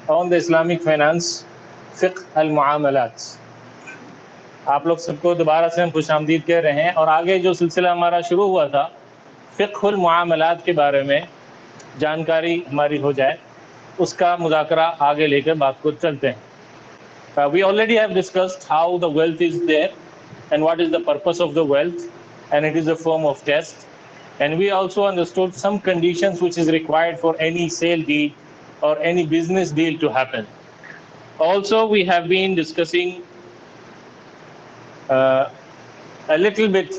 on the Islamic finance, fiqh al-muamalat. آپ لوگ سب کو دوبارہ سے ہم خوش آمدید کہہ رہے ہیں، اور آگے جو سلسلہ ہمارا شروع ہوا تھا فقہ المعاملات کے بارے میں جانکاری ہماری ہو جائے، اس کا مذاکرہ آگے لے کر بات کو چلتے ہیں. We already have discussed how the wealth is there and what is the purpose of the wealth, and it is a form of test. And we also understood some conditions which is required for any sale deed or any business deal to happen. Also, we have been discussing a little bit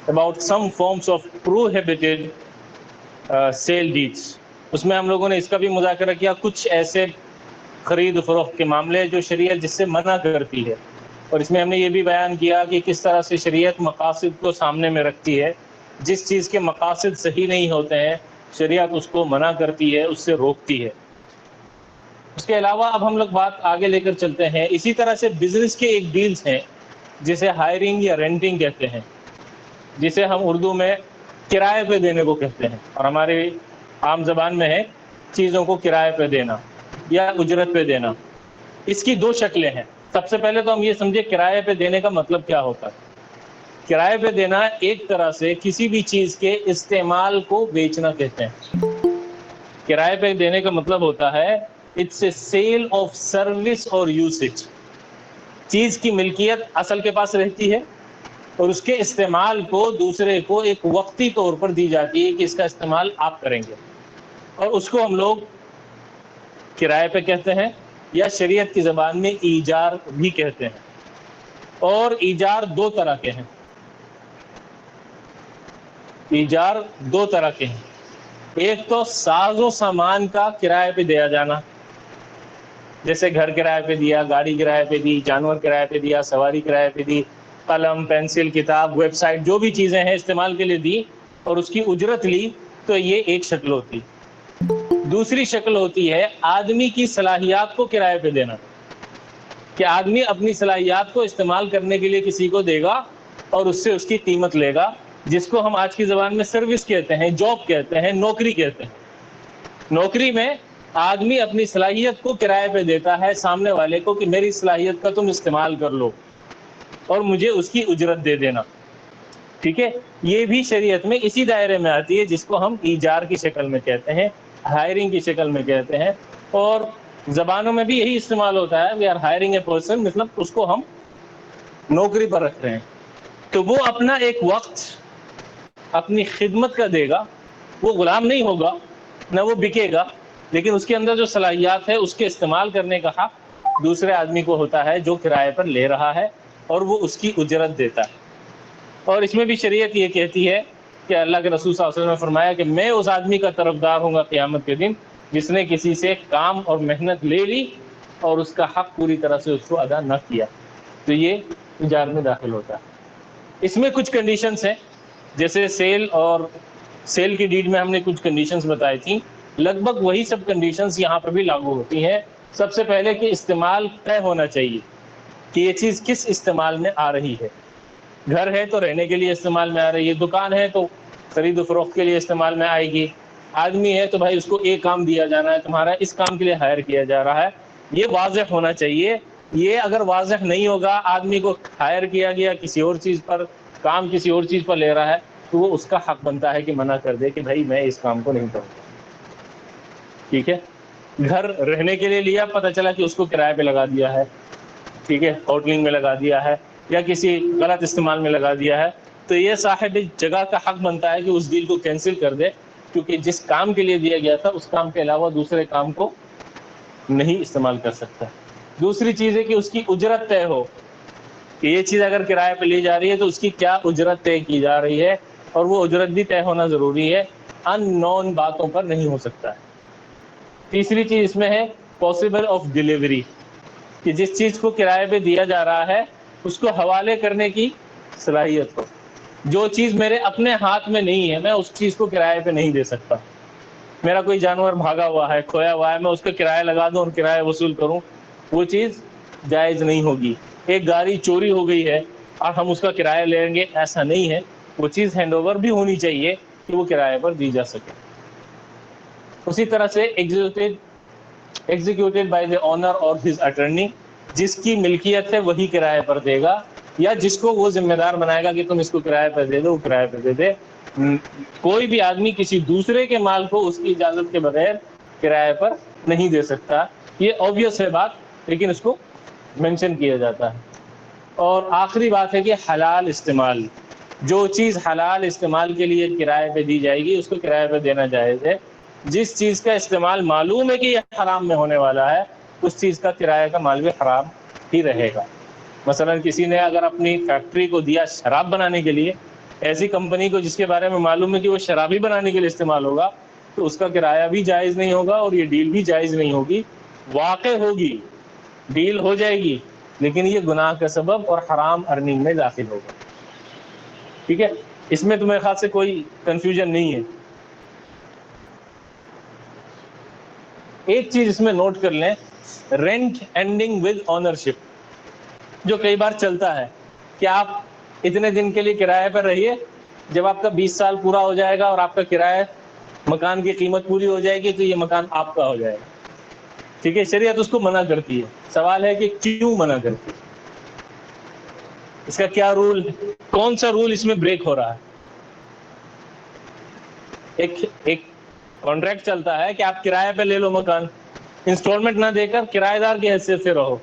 about some forms of prohibited sale deeds. اس میں ہم لوگوں نے اس کا بھی مذاکرہ کیا، کچھ ایسے خرید و فروخت کے معاملے جو شریعت جس سے منع کرتی ہے، اور اس میں ہم نے یہ بھی بیان کیا کہ کس طرح سے شریعت مقاصد کو سامنے میں رکھتی ہے. جس چیز کے مقاصد صحیح نہیں ہوتے ہیں شریعت اس کو منع کرتی ہے، اس سے روکتی ہے. اس کے علاوہ اب ہم لوگ بات آگے لے کر چلتے ہیں. اسی طرح سے بزنس کے ایک ڈیلز ہیں جسے ہائرنگ یا رینٹنگ کہتے ہیں، جسے ہم اردو میں کرائے پہ دینے کو کہتے ہیں، اور ہمارے عام زبان میں ہے چیزوں کو کرائے پہ دینا یا اجرت پہ دینا. اس کی دو شکلیں ہیں. سب سے پہلے تو ہم یہ سمجھے کرائے پہ دینے کا مطلب کیا ہوتا ہے. کرائے پہ دینا ایک طرح سے کسی بھی چیز کے استعمال کو بیچنا کہتے ہیں. کرائے پہ دینے کا مطلب ہوتا ہے it's a sale of service اور یوسیج. چیز کی ملکیت اصل کے پاس رہتی ہے اور اس کے استعمال کو دوسرے کو ایک وقتی طور پر دی جاتی ہے کہ اس کا استعمال آپ کریں گے، اور اس کو ہم لوگ کرائے پہ کہتے ہیں، یا شریعت کی زبان میں ایجار بھی کہتے ہیں. اور ایجار دو طرح کے ہیں. ایجار دو طرح کے ہیں. ایک تو ساز و سامان کا کرائے پہ دیا جانا، جیسے گھر کرائے پہ دیا، گاڑی کرائے پہ دی، جانور کرائے پہ دیا، سواری کرائے پہ دی، قلم، پینسل، کتاب، ویب سائٹ، جو بھی چیزیں ہیں استعمال کے لیے دی اور اس کی اجرت لی، تو یہ ایک شکل ہوتی. دوسری شکل ہوتی ہے آدمی کی صلاحیات کو کرائے پہ دینا، کہ آدمی اپنی صلاحیات کو استعمال کرنے کے لیے کسی کو دے گا اور اس سے اس کی قیمت لے گا، جس کو ہم آج کی زبان میں سروس کہتے ہیں، جاب کہتے ہیں، نوکری کہتے ہیں. نوکری میں آدمی اپنی صلاحیت کو کرائے پہ دیتا ہے سامنے والے کو کہ میری صلاحیت کا تم استعمال کر لو اور مجھے اس کی اجرت دے دینا. ٹھیک ہے، یہ بھی شریعت میں اسی دائرے میں آتی ہے جس کو ہم ایجار کی شکل میں کہتے ہیں، ہائرنگ کی شکل میں کہتے ہیں. اور زبانوں میں بھی یہی استعمال ہوتا ہے، we are hiring a person, مطلب اس کو ہم نوکری پر رکھ رہے ہیں. تو وہ اپنا ایک وقت اپنی خدمت کا دے گا، وہ غلام نہیں ہوگا، نہ وہ بکے گا، لیکن اس کے اندر جو صلاحیات ہے اس کے استعمال کرنے کا حق دوسرے آدمی کو ہوتا ہے جو کرائے پر لے رہا ہے، اور وہ اس کی اجرت دیتا ہے. اور اس میں بھی شریعت یہ کہتی ہے کہ اللہ کے رسول صلی اللہ علیہ وسلم نے فرمایا کہ میں اس آدمی کا طرفدار ہوں گا قیامت کے دن جس نے کسی سے کام اور محنت لے لی اور اس کا حق پوری طرح سے اس کو ادا نہ کیا. تو یہ ایجار میں داخل ہوتا ہے. اس میں کچھ کنڈیشنز ہیں، جیسے سیل کی ڈیڈ میں ہم نے کچھ کنڈیشنز بتائی تھیں، لگ بھگ وہی سب کنڈیشنز یہاں پر بھی لاگو ہوتی ہیں. سب سے پہلے کہ استعمال طے ہونا چاہیے کہ یہ چیز کس استعمال میں آ رہی ہے. گھر ہے تو رہنے کے لیے استعمال میں آ رہی ہے، دکان ہے تو خرید و فروخت کے لیے استعمال میں آئے گی، آدمی ہے تو بھائی اس کو ایک کام دیا جانا ہے، تمہارا اس کام کے لیے ہائر کیا جا رہا ہے. یہ واضح ہونا چاہیے. یہ اگر واضح نہیں ہوگا، آدمی کو ہائر کیا گیا کسی اور چیز پر، کام کسی اور چیز پر لے رہا ہے، تو وہ اس کا حق بنتا ہے کہ منع کر دے کہ بھائی میں اس کام کو نہیں کروں گا. ٹھیک ہے، گھر رہنے کے لیے لیا، پتہ چلا کہ اس کو کرائے پہ لگا دیا ہے، ٹھیک ہے، ہوٹلنگ میں لگا دیا ہے یا کسی غلط استعمال میں لگا دیا ہے، تو یہ صاحب جگہ کا حق بنتا ہے کہ اس ڈیل کو کینسل کر دے، کیونکہ جس کام کے لیے دیا گیا تھا اس کام کے علاوہ دوسرے کام کو نہیں استعمال کر سکتا. دوسری چیز ہے کہ اس کی اجرت طے ہو، کہ یہ چیز اگر کرائے پہ لی جا رہی ہے تو اس کی کیا اجرت طے کی جا رہی ہے، اور وہ اجرت بھی طے ہونا ضروری ہے، ان نون باتوں پر نہیں ہو سکتا ہے. تیسری چیز اس میں ہے پاسبل آف ڈیلیوری، کہ جس چیز کو کرائے پہ دیا جا رہا ہے اس کو حوالے کرنے کی صلاحیت ہو. جو چیز میرے اپنے ہاتھ میں نہیں ہے میں اس چیز کو کرائے پہ نہیں دے سکتا. میرا کوئی جانور بھاگا ہوا ہے، کھویا ہوا ہے، میں اس کا کرایہ لگا دوں اور کرایہ وصول کروں، وہ چیز جائز نہیں ہوگی. ایک گاڑی چوری ہو گئی ہے اور ہم اس کا کرایہ لیں گے، ایسا نہیں ہے. وہ چیز ہینڈ اوور بھی ہونی چاہیے کہ وہ کرایہ پر دی جا سکے. اسی طرح سے ایگزیکٹڈ ایگزیکیوٹیڈ بائی دا اونر اور ہز اٹرنی، جس کی ملکیت ہے وہی کرائے پر دے گا، یا جس کو وہ ذمہ دار بنائے گا کہ تم اس کو کرائے پر دے دو، وہ کرائے پر دے دے۔ کوئی بھی آدمی کسی دوسرے کے مال کو اس کی اجازت کے بغیر کرائے پر نہیں دے سکتا۔ یہ obvious ہے بات، لیکن اس کو مینشن کیا جاتا ہے۔ اور آخری بات ہے کہ حلال استعمال، جو چیز حلال استعمال کے لیے کرائے پہ دی جائے گی اس کو کرائے پہ دینا جائز ہے۔ جس چیز کا استعمال معلوم ہے کہ یہ حرام میں ہونے والا ہے، اس چیز کا کرایہ کا مال بھی حرام ہی رہے گا۔ مثلا کسی نے اگر اپنی فیکٹری کو دیا شراب بنانے کے لیے، ایسی کمپنی کو جس کے بارے میں معلوم ہے کہ وہ شرابی بنانے کے لیے استعمال ہوگا، تو اس کا کرایہ بھی جائز نہیں ہوگا اور یہ ڈیل بھی جائز نہیں ہوگی۔ واقع ہوگی، ڈیل ہو جائے گی، لیکن یہ گناہ کا سبب اور حرام ارننگ میں داخل ہوگا۔ ٹھیک ہے، اس میں تمہیں خاص سے کوئی کنفیوژن نہیں ہے۔ ایک چیز اس میں نوٹ کر لیں، رینٹ اینڈنگ ود اونرشپ، جو کئی بار چلتا ہے کہ آپ اتنے دن کے لیے کرائے پر رہیے، جب آپ کا 20 سال پورا ہو جائے گا اور آپ کا کرایہ مکان کی قیمت پوری ہو جائے گی تو یہ مکان آپ کا ہو جائے گا۔ ٹھیک ہے، شریعت اس کو منع کرتی ہے۔ سوال ہے کہ کیوں منع کرتی ہے، اس کا کیا رول، کون سا رول اس میں بریک ہو رہا ہے؟ ایک کانٹریکٹ چلتا ہے کہ آپ کرایہ پہ لے لو مکان، انسٹالمنٹ نہ دے کر کرایہ دار کی حیثیت سے رہو،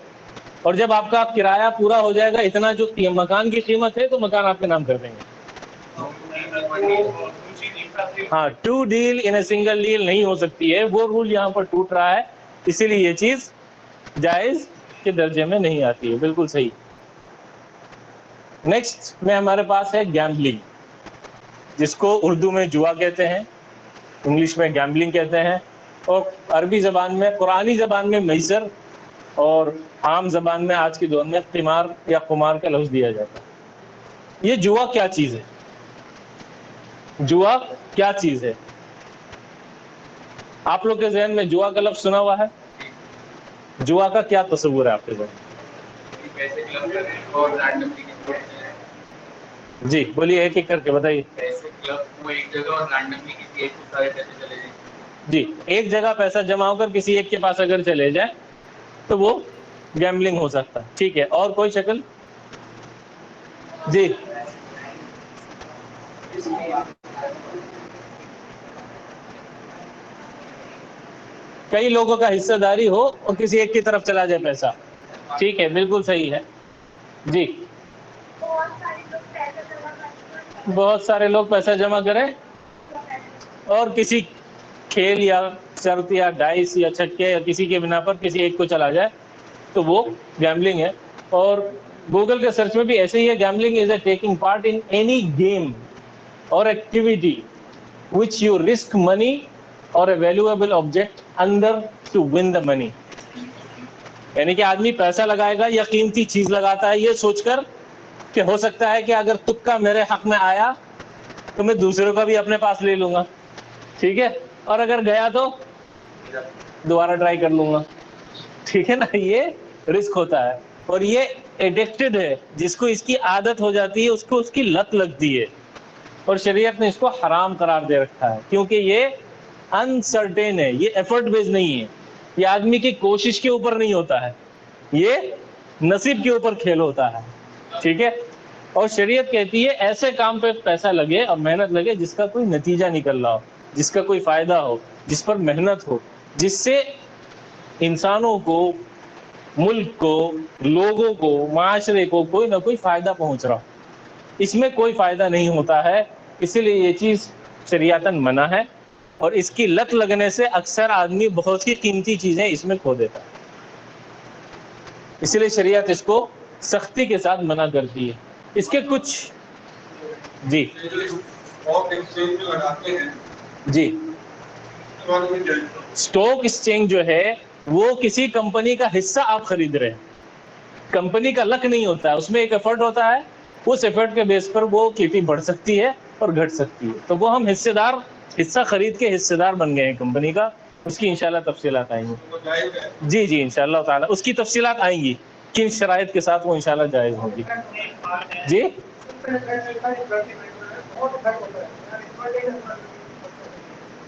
اور جب آپ کا کرایہ پورا ہو جائے گا اتنا جو مکان کی قیمت ہے تو مکان آپ کے نام کر دیں گے۔ ہاں، to deal in a single deal نہیں ہو سکتی ہے، وہ رول یہاں پر ٹوٹ رہا ہے، اسی لیے یہ چیز جائز کے درجے میں نہیں آتی ہے۔ بالکل صحیح۔ نیکسٹ میں ہمارے پاس ہے گیمبلنگ، جس کو اردو میں جوا کہتے ہیں، انگلش میں گیمبلنگ کہتے ہیں، اور عربی زبان میں، قرآنی زبان میں میسر، اور عام زبان میں آج کے دور میں قمار یا قمار کا لفظ دیا جاتا ہے۔ یہ جوا کیا چیز ہے؟ جوا کیا چیز ہے؟ آپ لوگ کے ذہن میں جوا کا لفظ سنا ہوا ہے؟ جوا کا کیا تصور ہے آپ کے ذہن؟ جی بولیے، ایک ایک کر کے بتائیے۔ جی، ایک جگہ پیسہ جمع ہو کر کسی ایک کے پاس اگر چلے جائے تو وہ گیمبلنگ ہو سکتا ہے۔ ٹھیک ہے، اور کوئی شکل؟ جی کئی لوگوں کا حصہ داری ہو اور کسی ایک کی طرف چلا جائے پیسہ، ٹھیک ہے، بالکل صحیح ہے۔ جی، بہت سارے لوگ پیسہ جمع کریں اور کسی کھیل یا شرط یا ڈائس یا چھکے یا کسی کے بنا پر کسی ایک کو چلا جائے تو وہ گیمبلنگ ہے۔ اور گوگل کے سرچ میں بھی ایسے ہی ہے، gambling is a taking part in any game اور activity which you risk money or a valuable object under to win the money۔ یعنی کہ آدمی پیسہ لگائے گا یا قیمتی چیز لگاتا ہے یہ سوچ کر کہ ہو سکتا ہے کہ اگر تکا میرے حق میں آیا تو میں دوسروں کا بھی اپنے پاس لے لوں گا، ٹھیک ہے، اور اگر گیا تو دوبارہ ٹرائی کر لوں گا، ٹھیک ہے نا۔ یہ رسک ہوتا ہے اور یہ ایڈکٹڈ ہے، جس کو اس کی عادت ہو جاتی ہے اس کو اس کی لت لگتی ہے، اور شریعت نے اس کو حرام قرار دے رکھا ہے، کیونکہ یہ انسرٹین ہے، یہ ایفرٹ بیس نہیں ہے، یہ آدمی کی کوشش کے اوپر نہیں ہوتا ہے، یہ نصیب کے اوپر کھیل ہوتا ہے، ٹھیک ہے۔ اور شریعت کہتی ہے ایسے کام پہ پیسہ لگے اور محنت لگے جس کا کوئی نتیجہ نکل رہا ہو، جس کا کوئی فائدہ ہو، جس پر محنت ہو، جس سے انسانوں کو، ملک کو، لوگوں کو، معاشرے کو کوئی نہ کوئی فائدہ پہنچ رہا ہو۔ اس میں کوئی فائدہ نہیں ہوتا ہے، اسی لیے یہ چیز شریعتاً منع ہے، اور اس کی لت لگنے سے اکثر آدمی بہت سی قیمتی چیزیں اس میں کھو دیتا ہے، اسی لیے شریعت اس کو سختی کے ساتھ منع کرتی ہے۔ اس کے کچھ جی جی اسٹاک ایکسچینج جو ہے وہ کسی کمپنی کا حصہ آپ خرید رہے ہیں، کمپنی کا لک نہیں ہوتا ہے، اس میں ایک ایفرٹ ہوتا ہے، اس ایفرٹ کے بیس پر وہ کیپی بڑھ سکتی ہے اور گھٹ سکتی ہے، تو وہ ہم حصہ خرید کے حصے دار بن گئے ہیں کمپنی کا، اس کی انشاءاللہ تفصیلات آئیں گی۔ جی جی انشاءاللہ تعالی اس کی تفصیلات آئیں گی، کن شرائط کے ساتھ وہ انشاءاللہ جائز ہوگی۔ جی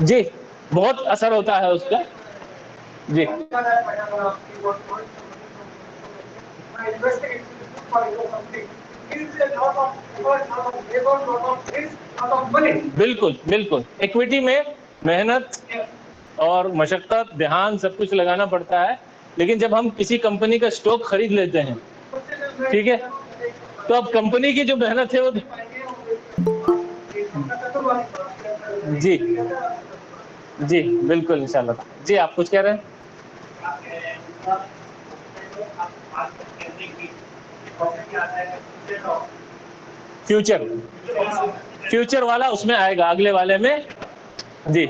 جی بہت اثر ہوتا ہے اس کا، جی بالکل بالکل، ایکویٹی میں محنت اور مشقت، دھیان، سب کچھ لگانا پڑتا ہے، لیکن جب ہم کسی کمپنی کا اسٹاک خرید لیتے ہیں، ٹھیک ہے، تو اب کمپنی کی جو محنت ہے وہ جی جی بالکل انشاءاللہ. جی آپ کچھ کہہ رہے ہیں؟ فیوچر فیوچر والا اس میں آئے گا، اگلے والے میں. جی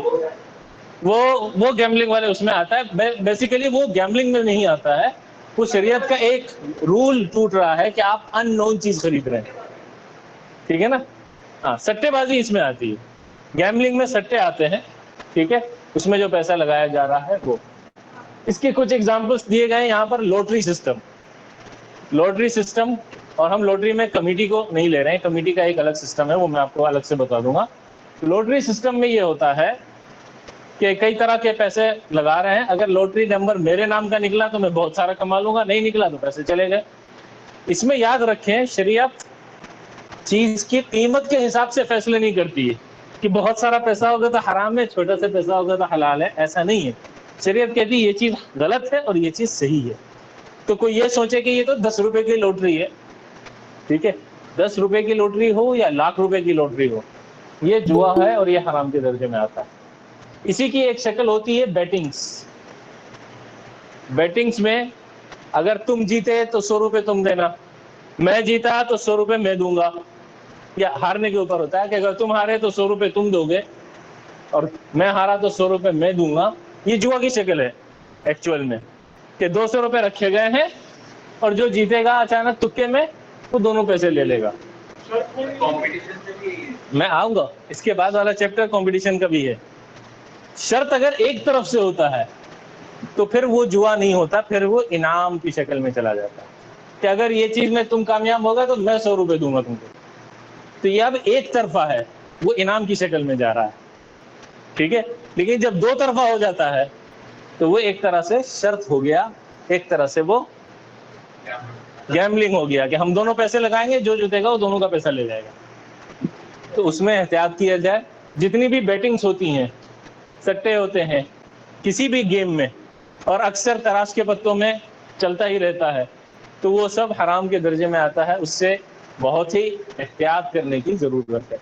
وہ گیملنگ والے اس میں آتا ہے. بیسیکلی وہ گیملنگ میں نہیں آتا ہے، وہ شریعت کا ایک رول ٹوٹ رہا ہے کہ آپ ان نون چیز خرید رہے ہیں، ٹھیک ہے نا. ہاں، سٹے بازی اس میں آتی ہے، گیملنگ میں سٹے آتے ہیں، ٹھیک ہے، اس میں جو پیسہ لگایا جا رہا ہے وہ. اس کے کچھ ایگزامپلس دیے گئے یہاں پر. لوٹری سسٹم، اور ہم لوٹری میں کمیٹی کو نہیں لے رہے ہیں، کمیٹی کا ایک الگ سسٹم ہے، وہ میں آپ کو الگ سے بتا دوں گا. لوٹری سسٹم میں یہ ہوتا ہے کہ کئی طرح کے پیسے لگا رہے ہیں. اگر لوٹری نمبر میرے نام کا نکلا تو میں بہت سارا کما لوں گا، نہیں نکلا تو پیسے چلے گئے. اس میں یاد رکھیں، شریعت چیز کی قیمت کے حساب سے فیصلے نہیں کرتی ہے کہ بہت سارا پیسہ ہوگا تو حرام ہے، چھوٹا سا پیسہ ہوگا تو حلال ہے. ایسا نہیں ہے. شریعت کہتی ہے یہ چیز غلط ہے اور یہ چیز صحیح ہے. تو کوئی یہ سوچے کہ یہ تو 10 روپے کی لوٹری ہے، ٹھیک ہے، 10 روپے کی لوٹری ہو یا لاکھ روپے کی لوٹری ہو، یہ جوا ہے اور یہ حرام کے درجے میں آتا ہے. اسی کی ایک شکل ہوتی ہے بیٹنگز. بیٹنگز میں اگر تم جیتے تو 100 روپے تم دینا، میں جیتا تو 100 روپے میں دوں گا. یا ہارنے کے اوپر ہوتا ہے کہ اگر تم ہارے تو 100 روپے تم دو گے اور میں ہارا تو 100 روپے میں دوں گا. یہ جوا کی شکل ہے ایکچوئل میں، کہ 200 روپے رکھے گئے ہیں اور جو جیتے گا اچانک تکے میں وہ دونوں پیسے لے لے گا. میں آؤں گا، اس کے بعد والا چیپٹر کمپٹیشن کا بھی ہے. شرط اگر ایک طرف سے ہوتا ہے تو پھر وہ جوا نہیں ہوتا، پھر وہ انعام کی شکل میں چلا جاتا ہے کہ اگر یہ چیز میں تم کامیاب ہوگا تو میں 100 روپے دوں گا تم کو. تو یہ اب ایک طرفہ ہے، وہ انعام کی شکل میں جا رہا ہے، ٹھیک ہے. لیکن جب دو طرفہ ہو جاتا ہے تو وہ ایک طرح سے شرط ہو گیا، ایک طرح سے وہ گیملنگ ہو گیا کہ ہم دونوں پیسے لگائیں گے، جو جیتے گا وہ دونوں کا پیسہ لے جائے گا. تو اس میں احتیاط کیا جائے. جتنی بھی بیٹنگز ہوتی ہیں، سٹے ہوتے ہیں کسی بھی گیم میں، اور اکثر تراش کے پتوں میں چلتا ہی رہتا ہے، تو وہ سب حرام کے درجے میں آتا ہے. اس سے بہت ہی احتیاط کرنے کی ضرورت ہے.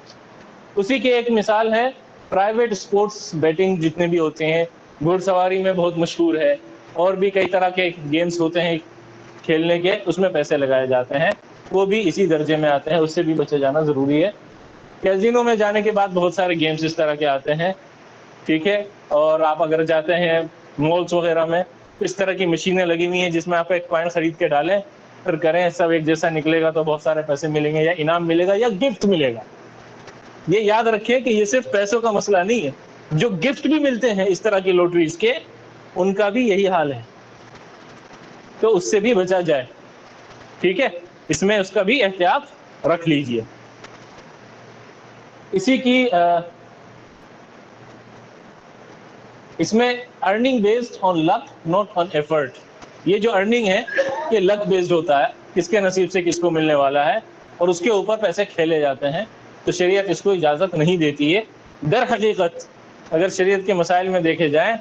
اسی کی ایک مثال ہے پرائیویٹ اسپورٹس بیٹنگ جتنے بھی ہوتے ہیں. گھوڑ سواری میں بہت مشہور ہے، اور بھی کئی طرح کے گیمز ہوتے ہیں کھیلنے کے، اس میں پیسے لگائے جاتے ہیں، وہ بھی اسی درجے میں آتے ہیں. اس سے بھی بچے جانا ضروری ہے. کیزینو میں جانے کے بعد بہت سارے گیمز اس طرح کے آتے ہیں، ٹھیک ہے. اور آپ اگر جاتے ہیں مالس وغیرہ میں، اس طرح کی مشینیں لگی ہوئی ہیں جس میں آپ ایک کوائن خرید کے ڈالیں پھر کریں، سب ایک جیسا نکلے گا تو بہت سارے پیسے ملیں گے، یا انعام ملے گا یا گفٹ ملے گا. یہ یاد رکھیں کہ یہ صرف پیسوں کا مسئلہ نہیں ہے، جو گفٹ بھی ملتے ہیں اس طرح کی لوٹریز کے، ان کا بھی یہی حال ہے. تو اس سے بھی بچا جائے، ٹھیک ہے. اس میں اس کا بھی احتیاط رکھ لیجئے. اسی کی اس میں earning based on luck not on effort. یہ جو ارننگ ہے یہ لک بیسڈ ہوتا ہے، کس کے نصیب سے کس کو ملنے والا ہے، اور اس کے اوپر پیسے کھیلے جاتے ہیں. تو شریعت اس کو اجازت نہیں دیتی ہے. در حقیقت اگر شریعت کے مسائل میں دیکھے جائیں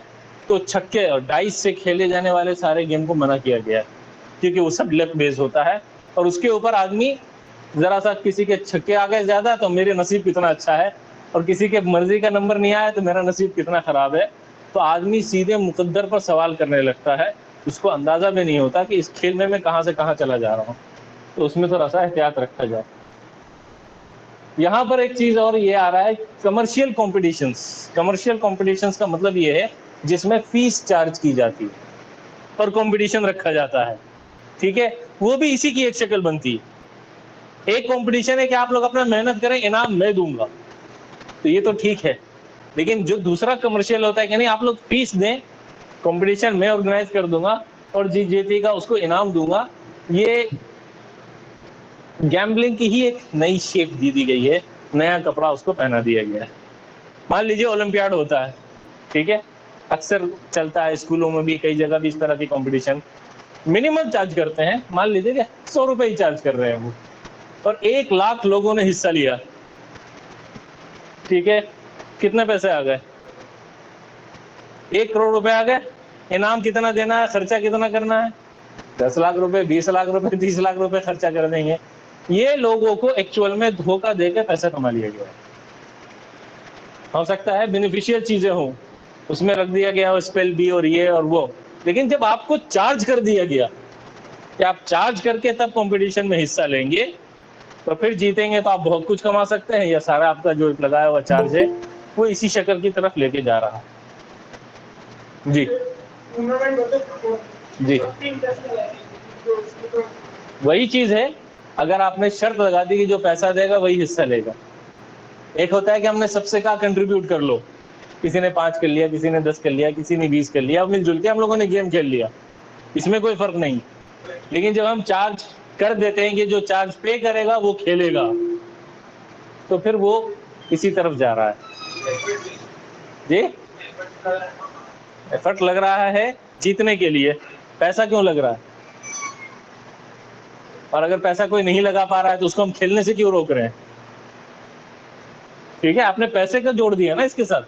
تو چھکے اور ڈائس سے کھیلے جانے والے سارے گیم کو منع کیا گیا ہے، کیونکہ وہ سب لک بیس ہوتا ہے. اور اس کے اوپر آدمی ذرا سا کسی کے چھکے آ گئے زیادہ تو میرے نصیب کتنا اچھا ہے، اور کسی کے مرضی کا نمبر نہیں آیا تو میرا نصیب کتنا خراب ہے. تو آدمی سیدھے مقدر پر سوال کرنے لگتا ہے، اس کو اندازہ بھی نہیں ہوتا کہ اس کھیل میں کہاں سے کہاں چلا جا رہا ہوں. تو اس میں تھوڑا سا احتیاط رکھا جائے. یہاں پر ایک چیز اور یہ آ رہا ہے، کمرشل کمپٹیشنز. کمرشل کمپٹیشنز کا مطلب یہ ہے جس میں فیس چارج کی جاتی ہے اور کمپٹیشن رکھا جاتا ہے، ٹھیک ہے. وہ بھی اسی کی ایک شکل بنتی ہے. ایک کمپٹیشن ہے کہ آپ لوگ اپنا محنت کریں، انعام میں دوں گا، تو یہ تو ٹھیک ہے. لیکن جو دوسرا کمرشل ہوتا ہے کہ نہیں، آپ لوگ فیس دیں، کمپٹیشن میں آرگنائز کر دوں گا اور جیتے گا اس کو انعام دوں گا، یہ گیمبلنگ کی ہی ایک نئی شیپ دی گئی ہے، نیا کپڑا اس کو پہنا دیا گیا ہے. مان لیجیے اولمپیاڈ ہوتا ہے، ٹھیک ہے، اکثر چلتا ہے اسکولوں میں بھی, کئی جگہ بھی اس طرح کی کمپٹیشن. منیمم چارج کرتے ہیں, مان لیجیے کہ 100 روپے ہی چارج کر رہے ہیں وہ, اور 1 لاکھ لوگوں نے حصہ لیا. ٹھیک ہے, کتنے پیسے آ گئے؟ 1 کروڑ روپے آ گئے. انعام کتنا دینا ہے, خرچہ کتنا کرنا ہے؟ 10 لاکھ روپے, 20 لاکھ روپے, 30 لاکھ روپے خرچہ کر دیں گے. یہ لوگوں کو ایکچوئل میں دھوکہ دے کے پیسہ کما لیا گیا. ہو سکتا ہے بینیفیشیل چیزیں ہوں, اس میں رکھ دیا گیا اسپیل بھی اور یہ اور وہ, لیکن جب آپ کو چارج کر دیا گیا کہ آپ چارج کر کے تب کمپٹیشن میں حصہ لیں گے تو پھر جیتیں گے, تو آپ بہت کچھ کما سکتے ہیں, یا سارا آپ کا جو لگایا ہوا چارج ہے وہ اسی شکل کی طرف لے کے جا رہا ہے. جی جی, وہی چیز ہے. اگر آپ نے شرط لگا دی کہ جو پیسہ دے گا وہی حصہ لے گا. ایک ہوتا ہے کہ ہم نے سب سے کہا کنٹریبیوٹ کر لو, کسی نے 5 کر لیا, کسی نے 10 کر لیا, کسی نے 20 کر لیا, اب مل جل کے ہم لوگوں نے گیم کھیل لیا, اس میں کوئی فرق نہیں. لیکن جب ہم چارج کر دیتے ہیں کہ جو چارج پے کرے گا وہ کھیلے گا, تو پھر وہ اسی طرف جا رہا ہے. جی, ایفرٹ لگ رہا ہے جیتنے کے لیے, پیسہ کیوں لگ رہا ہے؟ اور اگر پیسہ کوئی نہیں لگا پا رہا ہے تو اس کو ہم کھیلنے سے کیوں روک رہے ہیں؟ ٹھیک ہے, آپ نے پیسے کا جوڑ دیا نا اس کے ساتھ,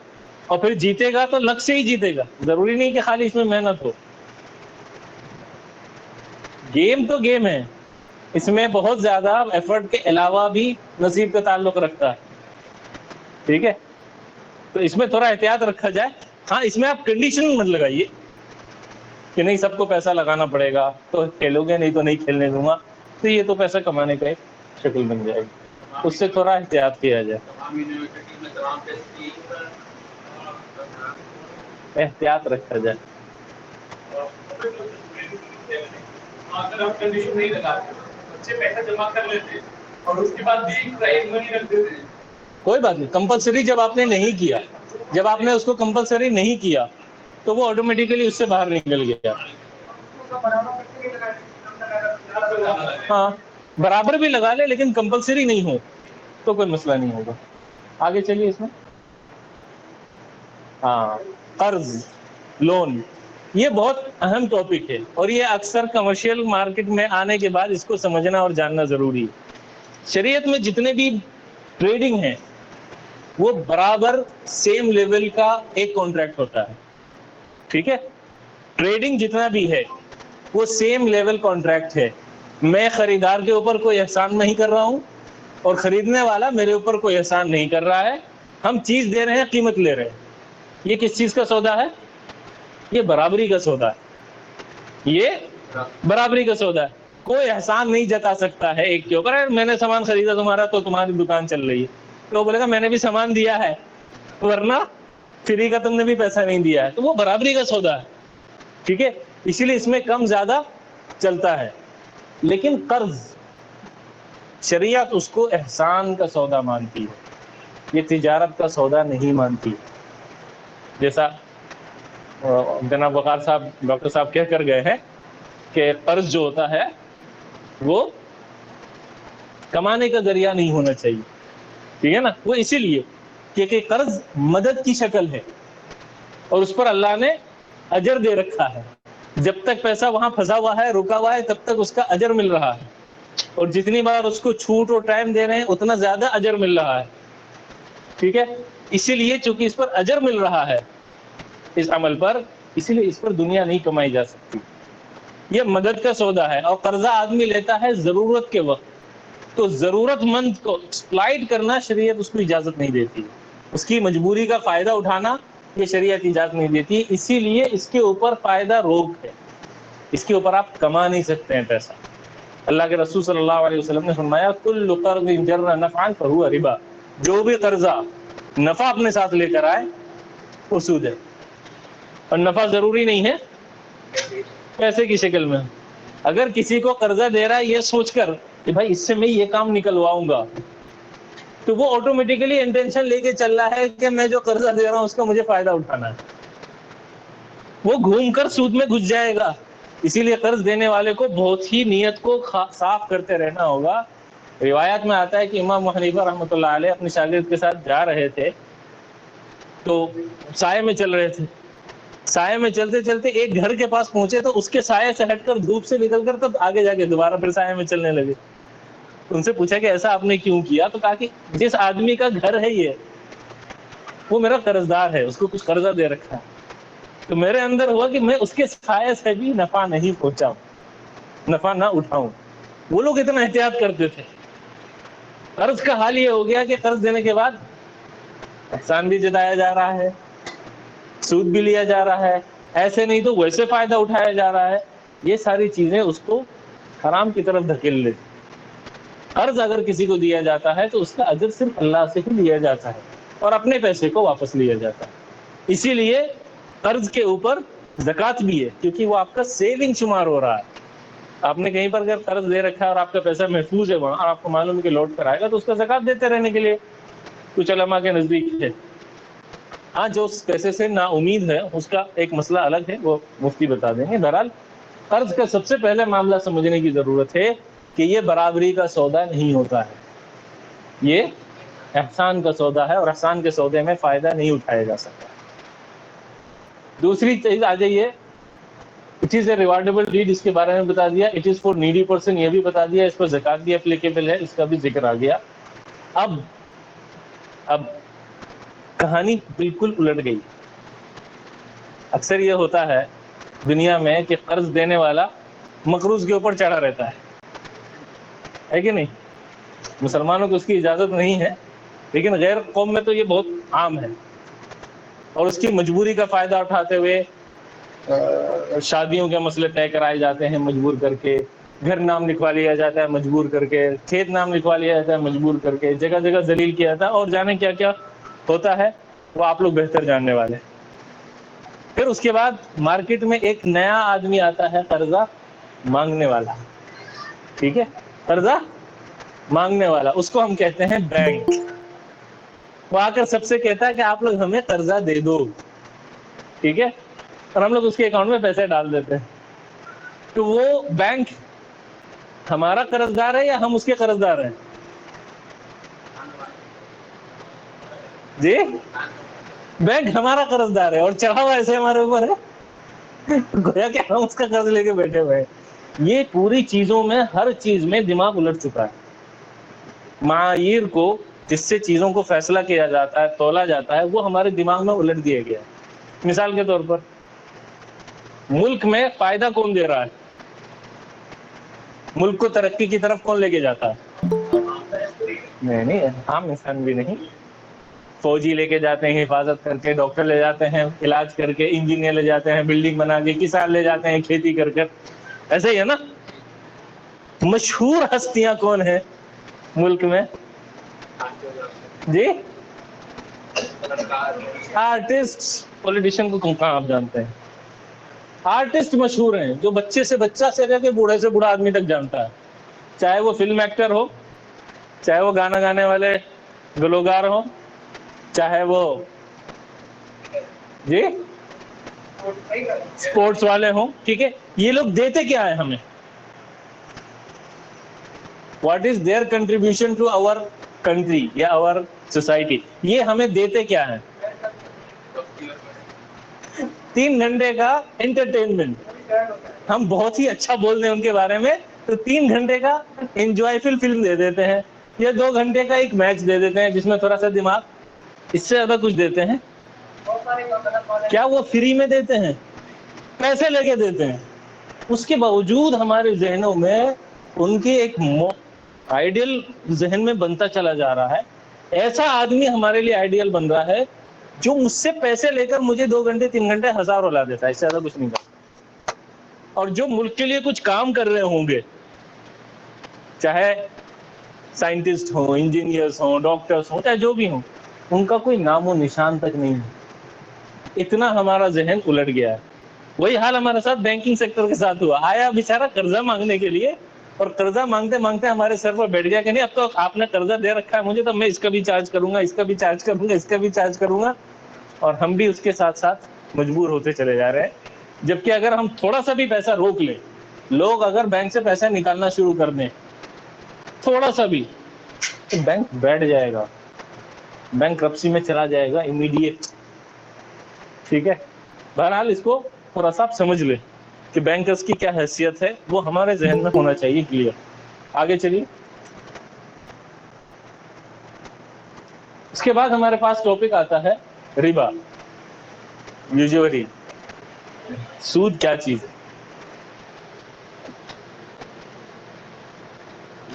اور پھر جیتے گا تو لک سے ہی جیتے گا, ضروری نہیں کہ خالی اس میں محنت ہو. گیم تو گیم ہے, اس میں بہت زیادہ ایفرٹ کے علاوہ بھی نصیب کا تعلق رکھتا ہے. ٹھیک ہے, تو اس میں تھوڑا احتیاط رکھا جائے. ہاں, اس میں آپ کنڈیشن مت لگائیے کہ نہیں سب کو پیسہ لگانا پڑے گا تو کھیلو گے, نہیں تو نہیں کھیلنے دوں گا, تو یہ تو پیسہ کمانے کا ایک شکل بن جائے گی. اس سے تھوڑا احتیاط کیا جائے, احتیاط رکھا جائے. اگر آپ کنڈیشن نہیں لگاتے, بچے پیسہ جمع کر لیتے اور اس کے بعد بھی پرائز منی رکھ دیتے, کوئی بات نہیں. کمپلسری جب آپ نے نہیں کیا, جب آپ نے اس کو کمپلسری نہیں کیا تو وہ آٹومیٹیکلی اس سے باہر نکل گیا. ہاں, برابر بھی لگا لے لیکن کمپلسری نہیں ہو تو کوئی مسئلہ نہیں ہوگا. آگے چلیے اس میں. ہاں, قرض, لون, یہ بہت اہم ٹاپک ہے, اور یہ اکثر کمرشل مارکیٹ میں آنے کے بعد اس کو سمجھنا اور جاننا ضروری ہے. شریعت میں جتنے بھی ٹریڈنگ ہیں وہ برابر سیم لیول کا ایک کانٹریکٹ ہوتا ہے. ٹھیک ہے, ٹریڈنگ جتنا بھی ہے وہ سیم لیول کانٹریکٹ ہے. میں خریدار کے اوپر کوئی احسان نہیں کر رہا ہوں, اور خریدنے والا میرے اوپر کوئی احسان نہیں کر رہا ہے. ہم چیز دے رہے ہیں, قیمت لے رہے ہیں. یہ کس چیز کا سودا ہے؟ یہ برابری کا سودا ہے. یہ برابری کا سودا ہے. کوئی احسان نہیں جتا سکتا ہے ایک کے اوپر, میں نے سامان خریدا تمہارا تو تمہاری دکان چل رہی ہے, تو وہ بولے گا میں نے بھی سامان دیا ہے, ورنہ فری کا تم نے بھی پیسہ نہیں دیا ہے. تو وہ برابری کا سودا ہے. ٹھیک ہے, اسی لیے اس میں کم زیادہ چلتا ہے. لیکن قرض, شریعت اس کو احسان کا سودا مانتی ہے, یہ تجارت کا سودا نہیں مانتی. جیسا جناب وقار صاحب, ڈاکٹر صاحب کہہ کر گئے ہیں کہ قرض جو ہوتا ہے وہ کمانے کا ذریعہ نہیں ہونا چاہیے. ٹھیک ہے نا, وہ اسی لیے کہ قرض مدد کی شکل ہے, اور اس پر اللہ نے اجر دے رکھا ہے. جب تک پیسہ وہاں پھنسا ہوا ہے, رکا ہوا ہے, تب تک اس کا اجر مل رہا ہے, اور جتنی بار اس کو چھوٹ اور ٹائم دے رہے ہیں اتنا زیادہ اجر مل رہا ہے. ٹھیک ہے, اسی لیے چونکہ اس پر اجر مل رہا ہے اس عمل پر, اسی لیے اس پر دنیا نہیں کمائی جا سکتی. یہ مدد کا سودا ہے, اور قرضہ آدمی لیتا ہے ضرورت کے وقت, تو ضرورت مند کو ایکسپلائٹ کرنا شریعت اس کو اجازت نہیں دیتی. اس کی مجبوری کا فائدہ اٹھانا یہ شریعت اجازت نہیں دیتی. اسی لیے اس کے اوپر فائدہ روک ہے, اس کے اوپر آپ کما نہیں سکتے ہیں پیسہ. اللہ کے رسول صلی اللہ علیہ وسلم نے فرمایا کل قرض جر نفعا فهو ربا, جو بھی قرضہ نفع اپنے ساتھ لے کر آئے وہ سود ہے. اور نفع ضروری نہیں ہے پیسے کی شکل میں. اگر کسی کو قرضہ دے رہا ہے یہ سوچ کر کہ بھائی اس سے میں یہ کام نکلواؤں گا, تو وہ آٹومیٹیکلی انٹینشن لے کے چل رہا ہے کہ میں جو قرضہ دے رہا ہوں اس کا مجھے فائدہ اٹھانا ہے. وہ گھوم کر سود میں گھس جائے گا. اسی لیے قرض دینے والے کو بہت ہی نیت کو صاف کرتے رہنا ہوگا. روایات میں آتا ہے کہ امام حنیفہ رحمۃ اللہ علیہ اپنے شاگرد کے ساتھ جا رہے تھے, تو سائے میں چل رہے تھے, سائے میں چلتے چلتے ایک گھر کے پاس پہنچے تو اس کے سائے سے ہٹ کر دھوپ سے نکل کر تب آگے جا کے دوبارہ پھر سائے میں چلنے لگے. ان سے پوچھا کہ ایسا آپ نے کیوں کیا؟ تو کہا کہ جس آدمی کا گھر ہے یہ وہ میرا قرض دار ہے, اس کو کچھ قرضہ دے رکھا ہے, تو میرے اندر ہوا کہ میں اس کے سائے سے بھی نفع نہیں پہنچاؤں, نفع نہ اٹھاؤں. وہ لوگ اتنا احتیاط کرتے تھے. قرض کا حال یہ ہو گیا کہ قرض دینے کے بعد احسان بھی جتایا جا رہا ہے, سود بھی لیا جا رہا ہے, ایسے نہیں تو ویسے فائدہ اٹھایا جا رہا ہے. یہ ساری چیزیں اس کو حرام کی طرف دھکیل لیتی. قرض اگر کسی کو دیا جاتا ہے تو اس کا اجر صرف اللہ سے ہی لیا جاتا ہے اور اپنے پیسے کو واپس لیا جاتا ہے. اسی لیے قرض کے اوپر زکوٰۃ بھی ہے, کیونکہ وہ آپ کا سیونگ شمار ہو رہا ہے. آپ نے کہیں پر اگر قرض دے رکھا ہے اور آپ کا پیسہ محفوظ ہے وہاں اور آپ کو معلوم ہے کہ لوٹ کر آئے گا تو اس کا زکوٰۃ دیتے رہنے کے لیے کچھ علماء کے نزدیک ہے. ہاں جو اس پیسے سے نا امید ہے اس کا ایک مسئلہ الگ ہے, وہ مفتی بتا دیں گے. بہرحال قرض کا سب سے پہلے معاملہ سمجھنے کی ضرورت ہے کہ یہ برابری کا سودا نہیں ہوتا ہے, یہ احسان کا سودا ہے اور احسان کے سودے میں فائدہ نہیں اٹھایا جا سکتا. دوسری چیز آ جائیے, it is a rewardable deed, اس کے بارے میں بتا دیا. It is for needy person, یہ بھی بتا دیا. اس پر زکوٰۃ بھی اپلیکیبل ہے, اس کا بھی ذکر آ گیا. اب کہانی بالکل الٹ گئی. اکثر یہ ہوتا ہے دنیا میں کہ قرض دینے والا مقروض کے اوپر چڑھا رہتا ہے کہ نہیں؟ مسلمانوں کو اس کی اجازت نہیں ہے, لیکن غیر قوم میں تو یہ بہت عام ہے. اور اس کی مجبوری کا فائدہ اٹھاتے ہوئے شادیوں کے مسئلے طے کرائے جاتے ہیں مجبور کر کے, گھر نام لکھوا لیا جاتا ہے مجبور کر کے, کھیت نام لکھوا لیا جاتا ہے مجبور کر کے, جگہ جگہ ذلیل کیا جاتا ہے, اور جانے کیا کیا ہوتا ہے وہ آپ لوگ بہتر جاننے والے. پھر اس کے بعد مارکیٹ میں ایک نیا آدمی آتا ہے قرضہ مانگنے والا, ٹھیک ہے, قرضہ مانگنے والا, اس کو ہم کہتے ہیں بینک. وہ آ کر سب سے کہتا ہے کہ آپ لوگ ہمیں قرضہ دے دو, ٹھیک ہے, اور ہم لوگ اس کے اکاؤنٹ میں پیسے ڈال دیتے ہیں. تو وہ بینک ہمارا قرض دار ہے یا ہم اس کے قرض دار ہیں؟ جی, بینک ہمارا قرض دار ہے اور چڑھا ہوا ایسے ہمارے اوپر ہے گویا کہ ہم اس کا قرض لے کے بیٹھے ہوئے ہیں. یہ پوری چیزوں میں ہر چیز میں دماغ الٹ چکا ہے. معایر کو جس سے چیزوں کو فیصلہ کیا جاتا ہے, تولا جاتا ہے, وہ ہمارے دماغ میں الٹ دیا گیا ہے. مثال کے طور پر ملک میں فائدہ کون دے رہا ہے؟ ملک کو ترقی کی طرف کون لے کے جاتا ہے؟ نہیں, عام انسان بھی نہیں. فوجی لے کے جاتے ہیں حفاظت کر کے, ڈاکٹر لے جاتے ہیں علاج کر کے, انجینئر لے جاتے ہیں بلڈنگ بنا کے, کسان لے جاتے ہیں کھیتی کر کر. ایسے ہی ہے نا. مشہور ہستیاں کون ہیں ملک میں؟ جی, آرٹسٹ. پولیٹیشین کو کہاں آپ جانتے ہیں؟ آرٹسٹ مشہور ہیں جو بچے سے بچہ سے لے کے بوڑھے سے بوڑھا آدمی تک جانتا ہے, چاہے وہ فلم ایکٹر ہو, چاہے وہ گانا گانے والے گلوکار ہو, چاہے وہ جی اسپورٹس والے ہوں, ٹھیک ہے. یہ لوگ دیتے کیا ہے ہمیں؟ What is their contribution to our country یا آور سوسائٹی؟ یہ ہمیں دیتے کیا ہے؟ 3 گھنٹے کا انٹرٹینمنٹ. ہم بہت ہی اچھا بول دیں ان کے بارے میں تو 3 گھنٹے کا انجوائفل فلم دے دیتے ہیں, یا 2 گھنٹے کا ایک میچ دے دیتے ہیں جس میں تھوڑا سا دماغ, اس سے زیادہ کچھ دیتے ہیں کیا؟ وہ فری میں دیتے ہیں؟ پیسے لے کے دیتے ہیں. اس کے باوجود ہمارے ذہنوں میں ان کے ایک آئیڈیل ذہن میں بنتا چلا جا رہا ہے. ایسا آدمی ہمارے لیے آئیڈیل بن رہا ہے جو مجھ سے پیسے لے کر مجھے 2 گھنٹے 3 گھنٹے ہزاروں لا دیتا ہے, اس سے زیادہ کچھ نہیں کرتا. اور جو ملک کے لیے کچھ کام کر رہے ہوں گے, چاہے سائنٹسٹ ہوں, انجینئرس ہوں, ڈاکٹرس ہوں, چاہے جو بھی ہوں, ان کا کوئی نام و نشان تک نہیں ہے. اتنا ہمارا ذہن الٹ گیا ہے. وہی حال ہمارے ساتھ بینکنگ سیکٹر کے ساتھ ہوا. آیا بیچارہ قرضہ مانگنے کے لیے, اور قرضہ مانگتے مانگتے ہمارے سر پر بیٹھ گیا کہ نہیں اب تو آپ نے قرضہ دے رکھا ہے مجھے, تو میں اس کا بھی چارج کروں گا, اس کا بھی چارج کروں گا, اس کا بھی چارج کروں گا. اور ہم بھی اس کے ساتھ ساتھ مجبور ہوتے چلے جا رہے ہیں. جبکہ اگر ہم تھوڑا سا بھی پیسہ روک لیں, لوگ اگر بینک سے پیسہ نکالنا شروع کر دیں تھوڑا سا بھی, تو بینک بیٹھ جائے گا, بینک کرپسی میں چلا جائے گا امیڈیٹ, ٹھیک ہے. بہرحال اس کو تھوڑا سا آپ سمجھ لیں کہ بینکرز کی کیا حیثیت ہے، وہ ہمارے ذہن میں ہونا چاہیے کلیئر. آگے چلیے. اس کے بعد ہمارے پاس ٹاپک آتا ہے ربا، یوزوری. سود کیا چیز ہے؟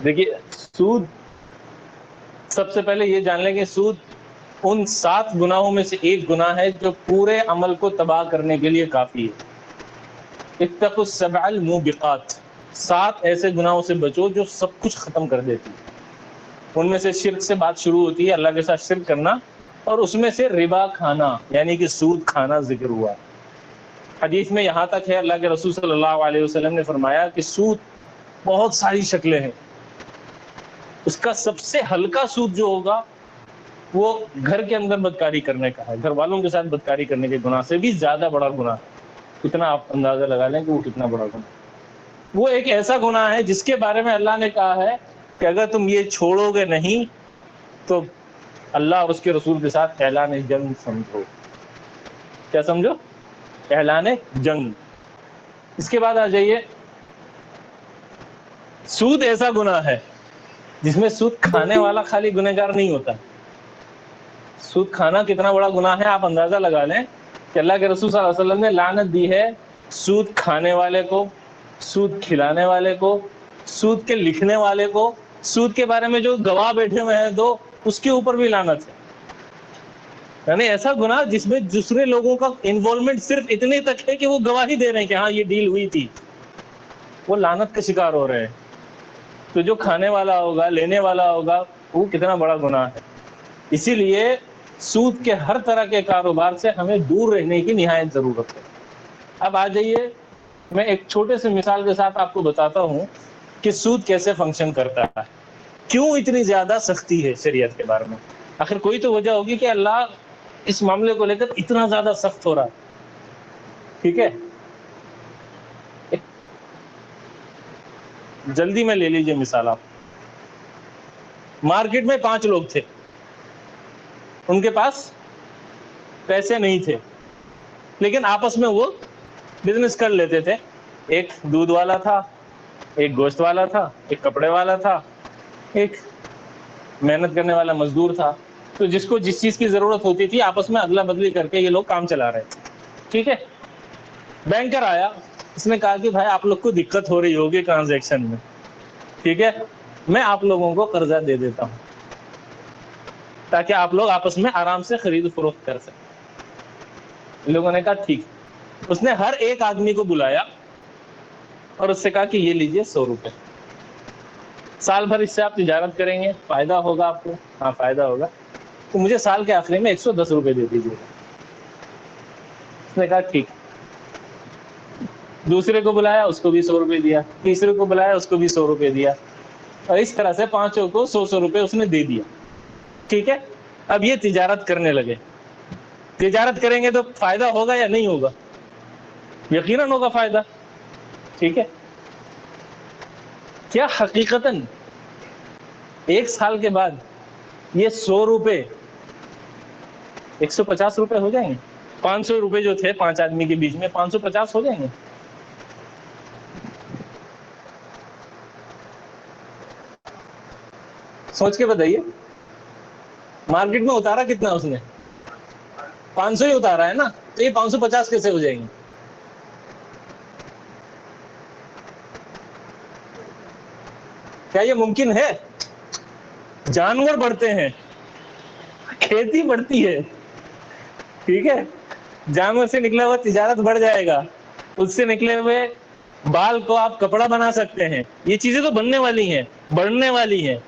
دیکھیے، سود سب سے پہلے یہ جان لیں کہ سود ان 7 گناہوں میں سے ایک گناہ ہے جو پورے عمل کو تباہ کرنے کے لیے کافی ہے. اتقوا السبع الموبقات، 7 ایسے گناہوں سے بچو جو سب کچھ ختم کر دیتی. ان میں سے شرک سے بات شروع ہوتی ہے، اللہ کے ساتھ شرک کرنا، اور اس میں سے ربا کھانا یعنی کہ سود کھانا ذکر ہوا. حدیث میں یہاں تک ہے، اللہ کے رسول صلی اللہ علیہ وسلم نے فرمایا کہ سود بہت ساری شکلیں ہیں. اس کا سب سے ہلکا سود جو ہوگا وہ گھر کے اندر بدکاری کرنے کا ہے، گھر والوں کے ساتھ بدکاری کرنے کے گناہ سے بھی زیادہ بڑا گناہ ہے. کتنا آپ اندازہ لگا لیں کہ وہ کتنا بڑا گناہ ہے. وہ ایک ایسا گناہ ہے جس کے بارے میں اللہ نے کہا ہے کہ اگر تم یہ چھوڑو گے نہیں تو اللہ اور اس کے رسول کے ساتھ اعلان جنگ سمجھو. کیا سمجھو؟ اعلان جنگ. اس کے بعد آ جائیے، سود ایسا گناہ ہے جس میں سود کھانے والا خالی گنہگار نہیں ہوتا. سود کھانا کتنا بڑا گناہ ہے آپ اندازہ لگا لیں کہ اللہ کے رسول صلی اللہ علیہ وسلم نے لعنت دی ہے سود کھانے والے کو، سود کھلانے والے کو، سود کے لکھنے والے کو، سود کے بارے میں جو گواہ بیٹھے ہوئے ہیں دو، اس کے اوپر بھی لعنت ہے. یعنی ایسا گناہ جس میں دوسرے لوگوں کا انوالومنٹ صرف اتنے تک ہے کہ وہ گواہی دے رہے ہیں کہ ہاں یہ ڈیل ہوئی تھی، وہ لعنت کا شکار ہو رہے ہیں. تو جو کھانے والا ہوگا، لینے والا ہوگا، وہ کتنا بڑا گناہ ہے. اسی لیے سود کے ہر طرح کے کاروبار سے ہمیں دور رہنے کی نہایت ضرورت ہے. اب آ جائیے، میں ایک چھوٹے سے مثال کے ساتھ آپ کو بتاتا ہوں کہ سود کیسے فنکشن کرتا ہے، کیوں اتنی زیادہ سختی ہے شریعت کے بارے میں. آخر کوئی تو وجہ ہوگی کہ اللہ اس معاملے کو لے کر اتنا زیادہ سخت ہو رہا ہے. ٹھیک ہے، جلدی میں لے لیجئے مثال. آپ مارکیٹ میں 5 لوگ تھے، ان کے پاس پیسے نہیں تھے، لیکن آپس میں وہ بزنس کر لیتے تھے. ایک دودھ والا تھا، ایک گوشت والا تھا، ایک کپڑے والا تھا، ایک محنت کرنے والا مزدور تھا. تو جس کو جس چیز کی ضرورت ہوتی تھی آپس میں ادلا بدلی کر کے یہ لوگ کام چلا رہے تھے. ٹھیک ہے، بینکر آیا، اس نے کہا کہ بھائی آپ لوگ کو دقت ہو رہی ہوگی ٹرانزیکشن میں، ٹھیک ہے، میں آپ لوگوں کو قرضہ دے دیتا ہوں تاکہ آپ لوگ آپس میں آرام سے خرید و فروخت کر سکیں. لوگوں نے کہا ٹھیک. اس نے ہر ایک آدمی کو بلایا اور اس سے کہا کہ یہ لیجئے 100 روپے، سال بھر اس سے آپ تجارت کریں گے، فائدہ ہوگا آپ کو. ہاں فائدہ ہوگا، تو مجھے سال کے آخری میں 110 روپے دے دیجیے. اس نے کہا ٹھیک. دوسرے کو بلایا، اس کو بھی 100 روپے دیا. تیسرے کو بلایا، اس کو بھی 100 روپے دیا. اور اس طرح سے 5 کو 100 روپے اس نے دے دیا. ٹھیک ہے، اب یہ تجارت کرنے لگے. تجارت کریں گے تو فائدہ ہوگا یا نہیں ہوگا؟ یقیناً ہوگا فائدہ. ٹھیک ہے، کیا حقیقتاً 1 سال کے بعد یہ 100 روپے 150 روپے ہو جائیں گے؟ 500 روپے جو تھے 5 آدمی کے بیچ میں 550 ہو جائیں گے؟ سوچ کے بتائیے. مارکیٹ میں اتارا کتنا اس نے؟ 500 ہی اتارا ہے نا، تو یہ 550 کیسے ہو جائیں گے؟ کیا یہ ممکن ہے؟ جانور بڑھتے ہیں، کھیتی بڑھتی ہے. ٹھیک ہے، جانور سے نکلا ہوا تجارت بڑھ جائے گا، اس سے نکلے ہوئے بال کو آپ کپڑا بنا سکتے ہیں. یہ چیزیں تو بننے والی ہیں، بڑھنے والی ہیں.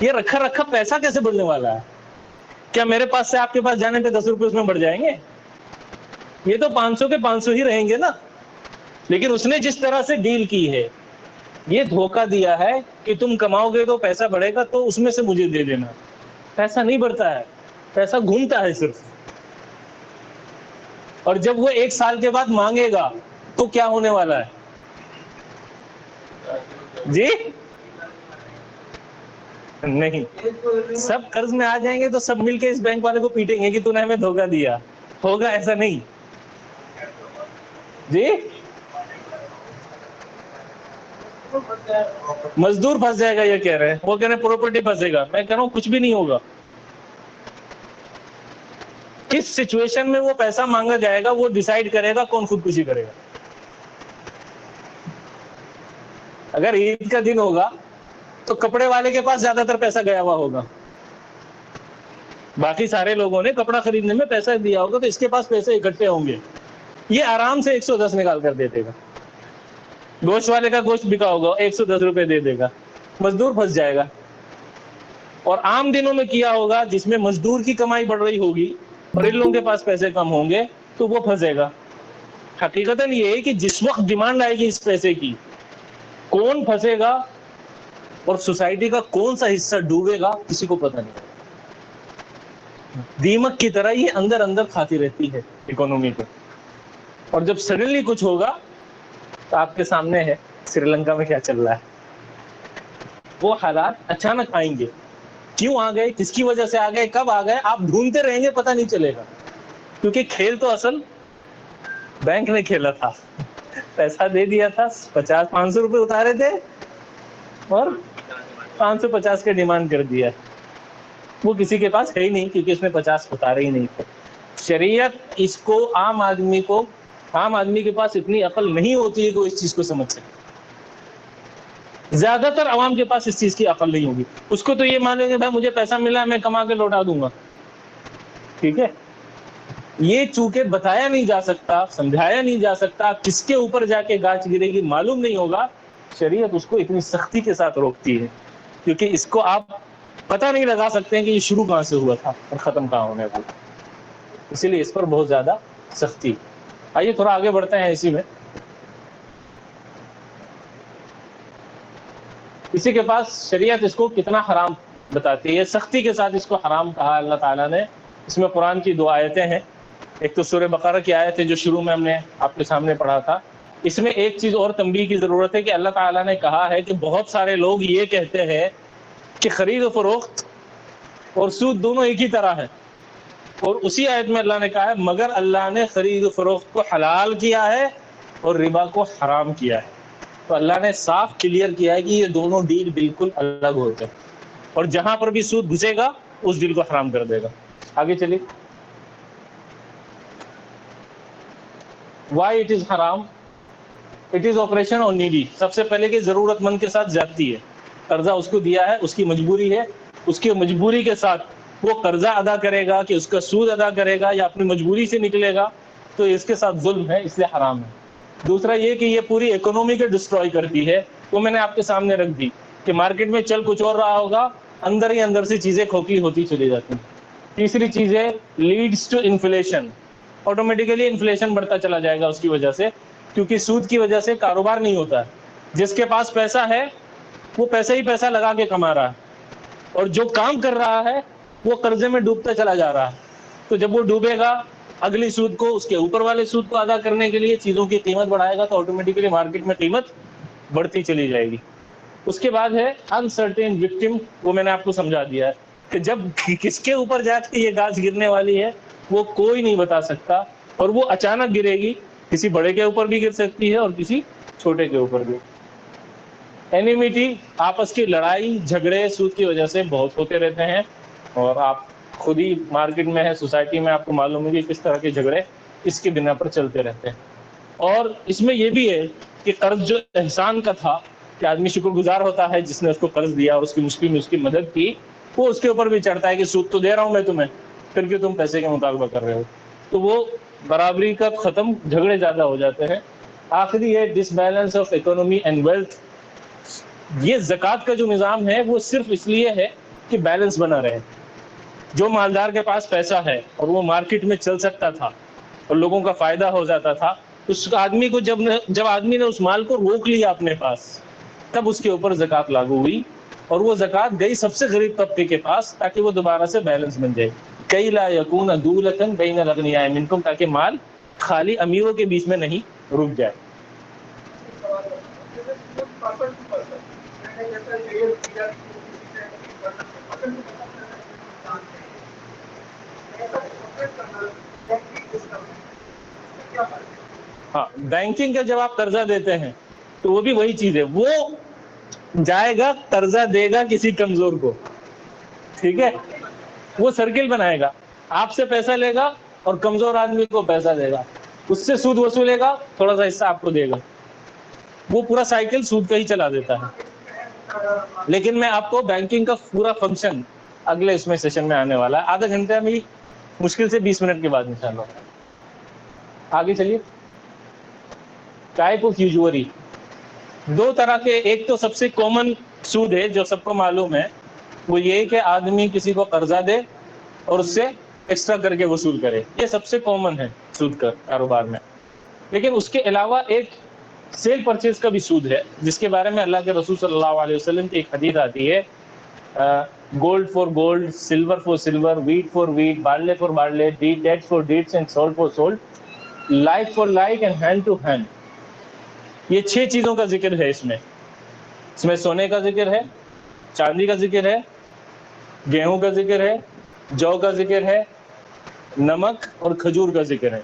یہ رکھا رکھا پیسہ کیسے بڑھنے والا ہے؟ کیا میرے پاس سے آپ کے پاس جانے پہ 10 روپے اس میں بڑھ جائیں گے؟ یہ تو 500 کے 500 ہی رہیں گے نا. لیکن اس نے جس طرح سے ڈیل کی ہے، یہ دھوکہ دیا ہے کہ تم کماؤ گے تو پیسہ بڑھے گا تو اس میں سے مجھے دے دینا. پیسہ نہیں بڑھتا ہے، پیسہ گھومتا ہے صرف. اور جب وہ 1 سال کے بعد مانگے گا تو کیا ہونے والا ہے؟ جی نہیں، سب قرض میں آ جائیں گے تو سب مل کے اس بینک والے کو پیٹیں گے کہ تو نے ہمیں دھوکہ دیا. ہوگا ایسا نہیں. جی مزدور پھنس جائے گا یہ کہہ رہے ہیں، وہ کہہ رہے ہیں پراپرٹی پھنسے گا. میں کہہ رہا ہوں کچھ بھی نہیں ہوگا. کس سچویشن میں وہ پیسہ مانگا جائے گا وہ ڈیسائیڈ کرے گا کون خودکشی کرے گا. اگر عید کا دن ہوگا تو کپڑے والے کے پاس زیادہ تر پیسہ گیا ہوا ہوگا. باقی سارے لوگوں نے کپڑا خریدنے میں پیسہ دیا ہوگا تو اس کے پاس پیسے اکٹھے ہوں گے. یہ آرام سے 110 نکال کر دے دے گا. گوشت والے کا گوشت بکا ہوگا 110 روپے دے دے گا. مزدور پھنس جائے گا. اور عام دنوں میں کیا ہوگا جس میں مزدور کی کمائی بڑھ رہی ہوگی اور ان لوگوں کے پاس پیسے کم ہوں گے تو وہ پھنسے گا. حقیقتاً یہ ہے کہ جس وقت ڈیمانڈ آئے گی اس پیسے کی کون پھنسے گا اور سوسائٹی کا کون سا حصہ ڈوبے گا کسی کو پتہ نہیں. دیمک کی طرح یہ اندر اندر کھاتی رہتی ہے اکانومی کو. اور جب سڈنلی کچھ ہوگا تو آپ کے سامنے ہے سری لنکا میں کیا چل رہا ہے. وہ حالات اچانک آئیں گے. کیوں آ گئے، کس کی وجہ سے آ گئے، کب آ گئے، آپ ڈھونڈتے رہیں گے پتہ نہیں چلے گا. کیونکہ کھیل تو اصل بینک نے کھیلا تھا. پیسہ دے دیا تھا، 500 روپے اتارے تھے اور 550 کا ڈیمانڈ کر دیا. وہ کسی کے پاس ہے ہی نہیں کیونکہ اس نے 50 اتارے ہی نہیں تھے. شریعت اس کو عام آدمی کے پاس اتنی عقل نہیں ہوتی ہے کہ وہ اس چیز کو سمجھ سکے. زیادہ تر عوام کے پاس اس چیز کی عقل نہیں ہوگی. اس کو تو یہ مانیں گے بھائی مجھے پیسہ ملا میں کما کے لوٹا دوں گا. ٹھیک ہے، یہ چونکہ بتایا نہیں جا سکتا، سمجھایا نہیں جا سکتا، کس کے اوپر جا کے گاچ گرے گی معلوم نہیں ہوگا. شریعت اس کو اتنی سختی کے ساتھ روکتی ہے کیونکہ اس کو آپ پتہ نہیں لگا سکتے ہیں کہ یہ شروع کہاں سے ہوا تھا اور ختم کہاں ہونے والا. اسی لیے اس پر بہت زیادہ سختی. آئیے تھوڑا آگے بڑھتے ہیں. اسی میں کسی کے پاس شریعت اس کو کتنا حرام بتاتی ہے، سختی کے ساتھ اس کو حرام کہا اللہ تعالیٰ نے. اس میں قرآن کی 2 آیتیں ہیں. ایک تو سورہ بقرہ کی آیت ہے جو شروع میں ہم نے آپ کے سامنے پڑھا تھا. اس میں ایک چیز اور تنبیہ کی ضرورت ہے کہ اللہ تعالیٰ نے کہا ہے کہ بہت سارے لوگ یہ کہتے ہیں کہ خرید و فروخت اور سود دونوں ایک ہی طرح ہے. اور اسی آیت میں اللہ نے کہا ہے مگر اللہ نے خرید و فروخت کو حلال کیا ہے اور ربا کو حرام کیا ہے. تو اللہ نے صاف کلیئر کیا ہے کہ یہ دونوں ڈیل بالکل الگ ہوتے ہیں اور جہاں پر بھی سود گھسے گا اس ڈیل کو حرام کر دے گا. آگے چلیے. وائی اٹ از حرام؟ اٹ از آپریشن اور نیڈی. سب سے پہلے کہ ضرورت مند کے ساتھ زیادتی ہے. قرضہ اس کو دیا ہے، اس کی مجبوری ہے، اس کی مجبوری کے ساتھ وہ قرضہ ادا کرے گا کہ اس کا سود ادا کرے گا یا اپنی مجبوری سے نکلے گا تو اس کے ساتھ ظلم ہے، اس لیے حرام ہے. دوسرا یہ کہ یہ پوری اکانومی کو ڈسٹروائے کرتی ہے. وہ میں نے آپ کے سامنے رکھ دی کہ مارکیٹ میں چل کچھ اور رہا ہوگا، اندر ہی اندر سے چیزیں کھوکھلی ہوتی چلی جاتی ہیں. تیسری چیز ہے leads to inflation. Automatically inflation بڑھتا چلا جائے گا اس کی وجہ سے، کیونکہ سود کی وجہ سے کاروبار نہیں ہوتا ہے. جس کے پاس پیسہ ہے وہ پیسہ ہی پیسہ لگا کے کما رہا ہے اور جو کام کر رہا ہے وہ قرضے میں ڈوبتا چلا جا رہا ہے. تو جب وہ ڈوبے گا اگلی سود کو، اس کے اوپر والے سود کو ادا کرنے کے لیے چیزوں کی قیمت بڑھائے گا تو آٹومیٹیکلی مارکیٹ میں قیمت بڑھتی چلی جائے گی. اس کے بعد ہے انسرٹین وکٹم. وہ میں نے آپ کو سمجھا دیا ہے کہ جب کس کے اوپر جا کے یہ گاج گرنے والی ہے وہ کوئی نہیں بتا سکتا اور وہ اچانک گرے گی. کسی بڑے کے اوپر بھی گر سکتی ہے اور کسی چھوٹے کے اوپر بھی. اینیمیٹی، آپس کی لڑائی جھگڑے سود کی وجہ سے بہت ہوتے رہتے ہیں اور آپ خود ہی مارکیٹ میں ہے، سوسائٹی میں آپ کو معلوم ہے کہ کس طرح کے جھگڑے اس کی بنا پر چلتے رہتے ہیں. اور اس میں یہ بھی ہے کہ قرض جو احسان کا تھا کہ آدمی شکر گزار ہوتا ہے جس نے اس کو قرض دیا اور اس کی مشکل میں اس کی مدد کی، وہ اس کے اوپر بھی چڑھتا ہے کہ سود تو دے رہا ہوں میں تمہیں، پھر کیوں تم پیسے کے مطالبہ کر رہے ہو. تو وہ برابری کا ختم، جھگڑے زیادہ ہو جاتے ہیں. آخری ہے disbalance of economy and wealth. یہ زکوٰۃ کا جو نظام ہے وہ صرف اس لیے ہے کہ بیلنس بنا رہے. جو مالدار کے پاس پیسہ ہے اور وہ مارکیٹ میں چل سکتا تھا اور لوگوں کا فائدہ ہو جاتا تھا، اس آدمی کو جب آدمی نے اس مال کو روک لیا اپنے پاس تب اس کے اوپر زکوٰۃ لاگو ہوئی اور وہ زکوٰۃ گئی سب سے غریب طبقے کے پاس تاکہ وہ دوبارہ سے بیلنس بن جائے. کئی لا یکون دولۃ بین الاغنیاء منکم، تاکہ مال خالی امیروں کے بیچ میں نہیں رک جائے. ہاں بینکنگ کا جب آپ قرضہ دیتے ہیں تو وہ بھی وہی چیز ہے، وہ جائے گا قرضہ دے گا کسی کمزور کو، ٹھیک ہے، وہ سرکل بنائے گا، آپ سے پیسہ لے گا اور کمزور آدمی کو پیسہ دے گا، اس سے سود وصولے گا، تھوڑا سا حصہ آپ کو دے گا، وہ پورا سائیکل سود کا ہی چلا دیتا ہے۔ لیکن میں آپ کو بینکنگ کا پورا فنکشن اگلے اس میں سیشن میں آنے والا ہے، آدھا گھنٹہ میں مشکل سے 20 منٹ کے بعد انشاءاللہ۔ آگے چلیے۔ ٹائپ آف یوزوری، دو طرح کے، ایک تو سب سے کامن سود ہے جو سب کو معلوم ہے، وہ یہ کہ آدمی کسی کو قرضہ دے اور اس سے ایکسٹرا کر کے وصول کرے، یہ سب سے کامن ہے سود کا کاروبار میں۔ لیکن اس کے علاوہ ایک سیل پرچیز کا بھی سود ہے، جس کے بارے میں اللہ کے رسول صلی اللہ علیہ وسلم کی ایک حدیث آتی ہے، gold for gold, silver for silver, wheat for wheat, barley for barley, date for dates and salt for salt, like for like and hand to hand. یہ 6 چیزوں کا ذکر ہے اس میں سونے کا ذکر ہے، چاندی کا ذکر ہے، گیہوں کا ذکر ہے، جو کا ذکر ہے، نمک اور کھجور کا ذکر ہے۔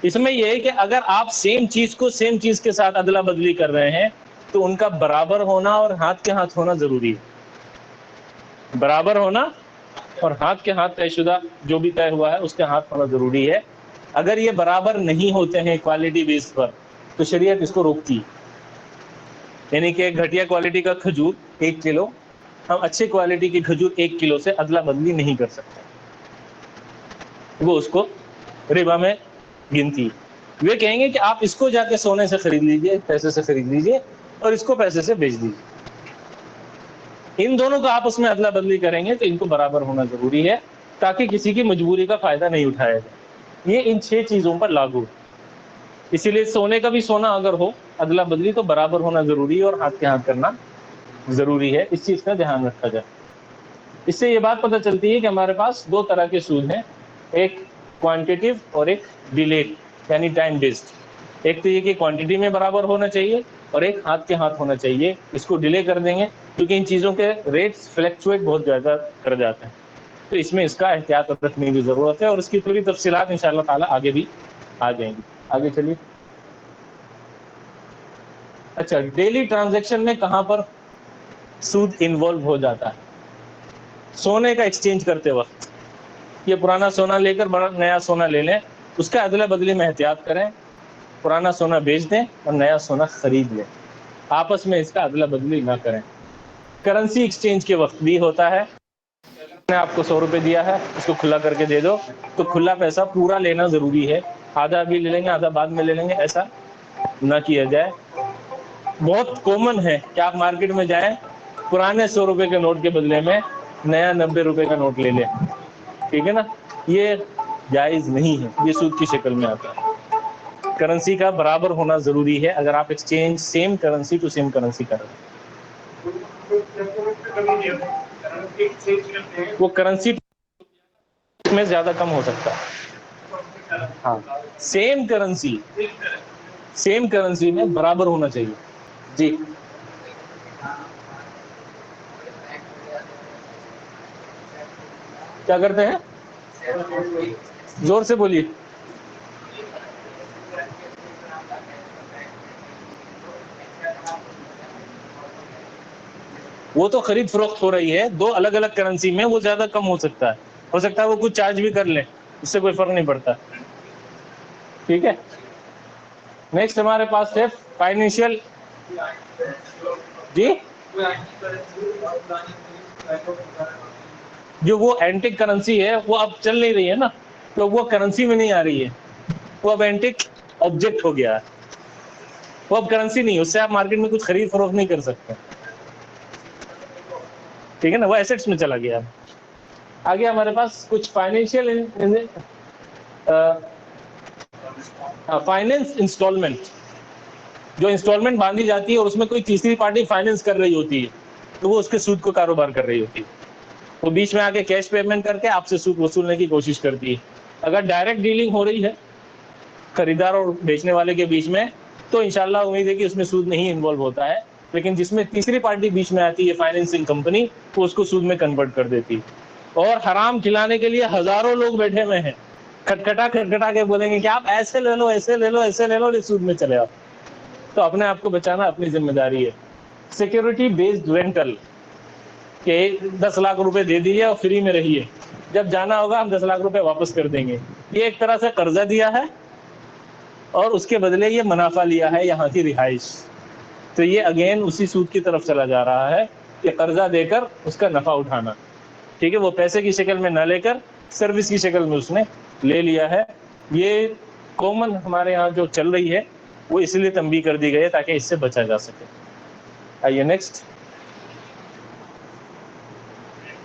اس میں یہ ہے کہ اگر آپ سیم چیز کو سیم چیز کے ساتھ ادلا بدلی کر رہے ہیں تو ان کا برابر ہونا اور ہاتھ کے ہاتھ ہونا ضروری ہے، برابر ہونا اور ہاتھ کے ہاتھ طے شدہ جو بھی طے ہوا ہے اس کے ہاتھ ہونا ضروری ہے۔ اگر یہ برابر نہیں ہوتے ہیں کوالٹی بیس پر تو شریعت اس کو روکتی ہے، یعنی کہ گھٹیا کوالٹی کا کھجور 1 کلو، ہم اچھے کوالٹی کی کھجور 1 کلو سے ادلا بدلی نہیں کر سکتے، وہ اس کو ربا میں گنتی ہے۔ وہ کہیں گے کہ آپ اس کو جا کے سونے سے خرید لیجئے، پیسے سے خرید لیجئے، اور اس کو پیسے سے بیچ دیجئے، ان دونوں کا آپس میں ادلا بدلی کریں گے تو ان کو برابر ہونا ضروری ہے تاکہ کسی کی مجبوری کا فائدہ نہیں اٹھایا جائے۔ یہ ان 6 چیزوں پر لاگو ہے، اسی لیے سونے کا بھی سونا اگر ہو ادلا بدلی تو برابر ہونا ضروری ہے اور ہاتھ کے ہاتھ کرنا ضروری ہے، اس چیز کا دھیان رکھا جائے۔ اس سے یہ بات پتہ چلتی ہے کہ ہمارے پاس 2 طرح کے سود ہیں، ایک کوانٹیٹیو اور ایک ڈیلیڈ یعنی ٹائم بیسڈ۔ ایک تو یہ کہ کوانٹٹی میں برابر ہونا چاہیے اور ایک ہاتھ کے ہاتھ ہونا چاہیے، اس کو ڈیلے کر دیں گے کیونکہ ان چیزوں کے ریٹس فلیکچویٹ بہت زیادہ کر جاتے ہیں، تو اس میں اس کا احتیاط رکھنے کی ضرورت ہے، اور اس کی پوری تفصیلات انشاءاللہ تعالیٰ آگے بھی آ جائیں گی۔ آگے چلیے۔ اچھا، ڈیلی ٹرانزیکشن میں کہاں پر سود انوالو ہو جاتا ہے؟ سونے کا ایکسچینج کرتے وقت، یہ پرانا سونا لے کر بڑا نیا سونا لے لیں، اس کا ادلا بدلی میں احتیاط کریں، پرانا سونا بیچ دیں اور نیا سونا خرید لیں، آپس میں اس کا ادلا بدلی نہ کریں۔ کرنسی ایکسچینج کے وقت بھی ہوتا ہے، میں نے آپ کو 100 روپے دیا ہے، اس کو کھلا کر کے دے دو، تو کھلا پیسہ پورا لینا ضروری ہے، آدھا ابھی لے لیں گے آدھا بعد میں لے لیں گے، ایسا نہ کیا جائے۔ بہت کامن ہے کہ آپ مارکیٹ میں جائیں، پرانے 100 روپے کے نوٹ کے بدلے میں نیا 90 روپے کا نوٹ لے لیں، ٹھیک ہے نا، یہ جائز نہیں ہے، یہ سود کی شکل میں آتا ہے۔ کرنسی کا برابر ہونا ضروری ہے اگر آپ exchange same currency to same currency کر رہے ہیں، وہ کرنسی میں زیادہ کم ہو سکتا ہے، ہاں سیم کرنسی میں برابر ہونا چاہیے۔ جی کیا کرتے ہیں؟ زور سے بولیے۔ وہ تو خرید فروخت ہو رہی ہے 2 الگ الگ کرنسی میں، وہ زیادہ کم ہو سکتا ہے وہ کچھ چارج بھی کر لیں، اس سے کوئی فرق نہیں پڑتا، ٹھیک ہے۔ نیکسٹ ہمارے پاس ہے فائنینشیل، جی جو وہ اینٹک کرنسی ہے وہ اب چل نہیں رہی ہے نا، تو وہ کرنسی میں نہیں آ رہی ہے، وہ اب اینٹک آبجیکٹ ہو گیا ہے، وہ اب کرنسی نہیں، اس سے آپ مارکیٹ میں کچھ خرید فروخت نہیں کر سکتے، ٹھیک ہے نا، وہ ایسٹس میں چلا گیا۔ آگے ہمارے پاس کچھ فائنینشیل فائنینس انسٹالمنٹ، جو انسٹالمنٹ باندھی جاتی ہے اور اس میں کوئی تیسری پارٹی فائنینس کر رہی ہوتی ہے تو وہ اس کے سود کو کاروبار کر رہی ہوتی ہے، وہ بیچ میں آ کے کیش پیمنٹ کر کے آپ سے سود وصولنے کی کوشش کرتی ہے۔ اگر ڈائریکٹ ڈیلنگ ہو رہی ہے خریدار اور بیچنے والے کے بیچ میں تو انشاءاللہ امید ہے کہ اس میں سود نہیں انوالو ہوتا ہے، لیکن جس میں تیسری پارٹی بیچ میں آتی ہے فائنینسنگ کمپنی، وہ اس کو سود میں کنورٹ کر دیتی ہے، اور حرام کھلانے کے لیے ہزاروں لوگ بیٹھے ہوئے ہیں، کھٹکھٹا کے بولیں گے کہ آپ ایسے لے لو ایسے لے لو ایسے لے لو، سود میں چلے آؤ. تو اپنے آپ کو بچانا اپنی ذمہ داری ہے. سیکورٹی بیسڈ رینٹل کہ 10 لاکھ روپے دے دیجیے اور فری میں رہیے، جب جانا ہوگا ہم 10 لاکھ روپے واپس کر دیں گے. یہ ایک طرح سے قرضہ دیا ہے اور اس کے بدلے یہ منافع لیا ہے یہاں کی رہائش. تو یہ اگین اسی سود کی طرف چلا جا رہا ہے کہ قرضہ دے کر اس کا نفع اٹھانا. ٹھیک ہے، وہ پیسے کی شکل میں نہ لے کر سروس کی شکل میں اس نے لے لیا ہے. یہ کامن ہمارے یہاں جو چل رہی ہے وہ اس لیے تنبیہ کر دی گئی ہے تاکہ اس سے بچا جا سکے. آئیے نیکسٹ.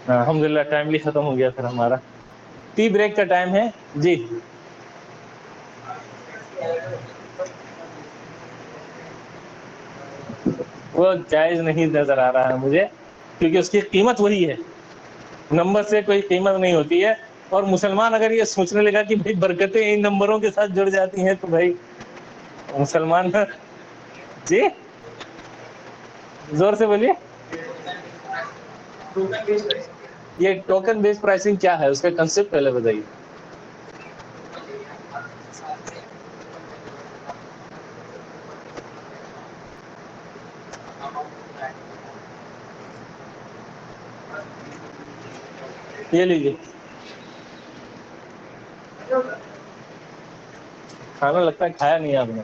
الحمدللہ ٹائملی ختم ہو گیا پھر ہمارا. ٹی بریک کا ٹائم ہے جی. وہ جائز نہیں نظر آ رہا ہے مجھے، کیونکہ اس کی قیمت وہی ہے، نمبر سے کوئی قیمت نہیں ہوتی ہے. اور مسلمان اگر یہ سوچنے لگا کہ بھائی برکتیں ان نمبروں کے ساتھ جڑ جاتی ہیں تو بھائی مسلمان جی زور سے بولیے. یہ ٹوکن بیس پرائسنگ کیا ہے، اس کا کنسپٹ پہلے بتائیے. یہ لیجیے کھانا، لگتا ہے کھایا نہیں آپ نے.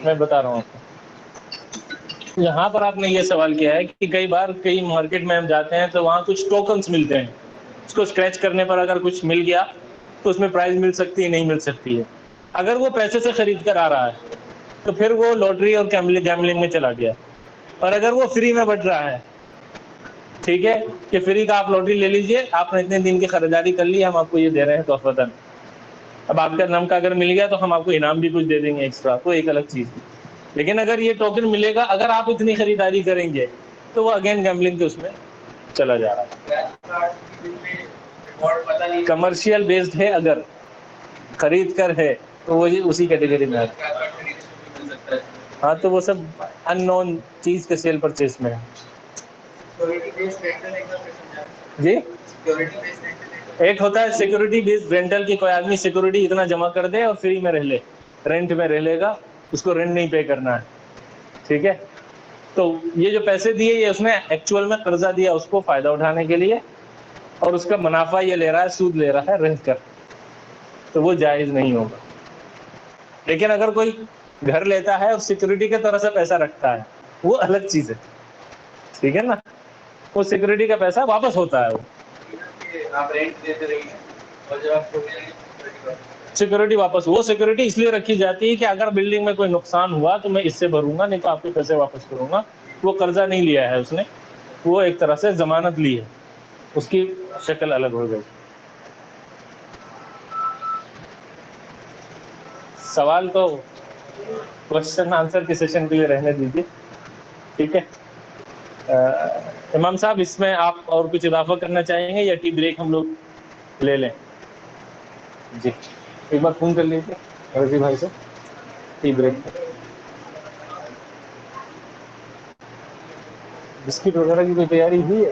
میں بتا رہا ہوں آپ کو. یہاں پر آپ نے یہ سوال کیا ہے کہ کئی بار کئی مارکیٹ میں ہم جاتے ہیں تو وہاں کچھ ٹوکنز ملتے ہیں، اس کو اسکریچ کرنے پر اگر کچھ مل گیا تو اس میں پرائز مل سکتی ہے، نہیں مل سکتی ہے. اگر وہ پیسے سے خرید کر آ رہا ہے تو پھر وہ لاٹری اور گیملنگ میں چلا گیا. اور اگر وہ فری میں بٹ رہا ہے، ٹھیک ہے کہ فری کا آپ لاٹری لے لیجئے، آپ نے اتنے دن کی خریداری کر لی، ہم آپ کو یہ دے رہے ہیں تحفۃً. اب آپ کا نم کا اگر مل گیا تو ہم آپ کو انعام بھی کچھ دے دیں گے ایکسٹرا، تو ایک الگ چیز. لیکن اگر یہ ٹوکن ملے گا اگر آپ اتنی خریداری کریں گے تو وہ اگین گیملنگ کے اس میں چلا جا رہا ہے. کمرشل بیسڈ ہے، اگر خرید کر ہے تو وہ اسی کیٹیگری میں ہے. ہاں تو وہ سب ان نون چیز کے سیل پرچیز میں ہے. جی ایک ہوتا ہے سیکورٹی بیس رینٹل کی، کوئی آدمی سیکورٹی اتنا جمع کر دے اور فری میں رہ لے، رینٹ میں رہ لے گا، اس کو رینٹ نہیں پے کرنا ہے. ٹھیک ہے، تو یہ جو پیسے دیے یہ اس نے ایکچوئل میں قرضہ دیا اس کو فائدہ اٹھانے کے لیے، اور اس کا منافع یہ لے رہا ہے، سود لے رہا ہے رہ کر، تو وہ جائز نہیں ہوگا. لیکن اگر کوئی گھر لیتا ہے اور سیکورٹی کے طرح سے پیسہ رکھتا ہے وہ الگ چیز ہے. ٹھیک ہے نا، وہ سیکورٹی کا پیسہ واپس ہوتا ہے. وہ سیکورٹی واپس، وہ سیکورٹی اس لیے رکھی جاتی ہے کہ اگر بلڈنگ میں کوئی نقصان ہوا تو میں اس سے بھروں گا، نہیں تو آپ کے پیسے واپس کروں گا. وہ قرضہ نہیں لیا ہے اس نے، وہ ایک طرح سے ضمانت لی ہے، اس کی شکل الگ ہو گئی. سوال تو کوشچن آنسر کے سیشن کے لیے رہنے دیجیے. ٹھیک ہے امام صاحب، اس میں آپ اور کچھ اضافہ کرنا چاہیں گے یا ٹی بریک ہم لوگ لے لیں؟ جی ایک بار فون کر لیجیے رضی بھائی سے. ٹی بریک بسکٹ وغیرہ کی کوئی تیاری ہوئی ہے؟